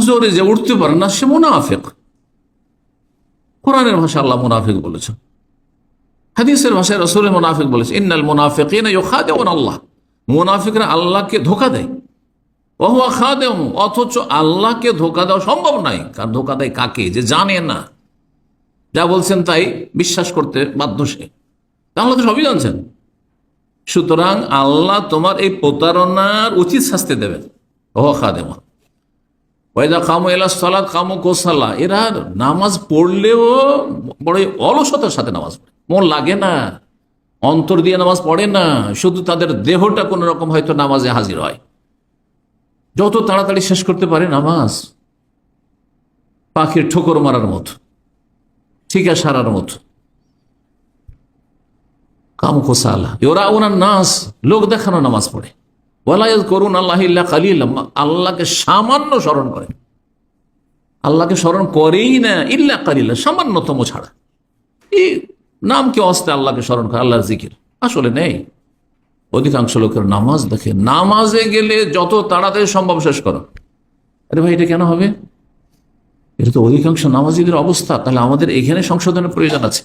ফজরে যে উঠতে পারে না সে মুনাফিক। কোরআনের ভাষায় আল্লাহ মুনাফিক বলেছেন, হাদিসের ভাষায় রাসূল মুনাফিক বলেছে, ইন্নাল মুনাফিকিনা ইউখাদিউনা আল্লাহ, মুনাফিকরা আল্লাহকে ধোঁকা দেয়। ওয়া হুয়া খাদিউহু, অথচ আল্লাহকে ধোঁকা দেওয়া সম্ভব নয়। কারণ ধোঁকা দেয় কাকে? যে জানে না, যা বলছেন তাই বিশ্বাস করতে বাধ্য সে। তাহলে তো সবই জানছেন। সুতরাং আল্লাহ তোমার এই প্রতারণার উচিত শাস্তি দেবেন। ওয়া হুয়া খাদিউহু ওয়াইদা কামু ইলা সালাত কামু কুসালা, এরা নামাজ পড়লেও বড় অলসতার সাথে নামাজ পড়ে, মন লাগে না, অন্তর দিয়ে নামাজ পড়ে না, শুধু তাদের দেহটা কোন রকম হয়তো নামাজে হাজির হয়। যত তাড়াতাড়ি শেষ করতে পারে নামাজ, পাখির ঠোকর মারার মতো, ঠিকা সারার মতো। কামু কুসালা ওরা ওনার নাস, লোক দেখানো নামাজ পড়ে। করুন আল্লাহ ইল্লা কালিলা, আল্লাহকে সামান্য স্মরণ করে, আল্লাহকে স্মরণ করেই না, ইল্লা কালিলা সামান্যতম ছাড়া। এই নাম কি অস্তে আল্লাহকে স্মরণ করে, আল্লাহর জিকির আসলে নেই। অধিকাংশ লোকের নামাজ দেখে, নামাজে গেলে যত তাড়াতাড়ি সম্ভব শেষ করো। আরে ভাই, এটা কেন হবে? এটা তো অধিকাংশ নামাজিদের অবস্থা। তাহলে আমাদের এখানে সংশোধনের প্রয়োজন আছে।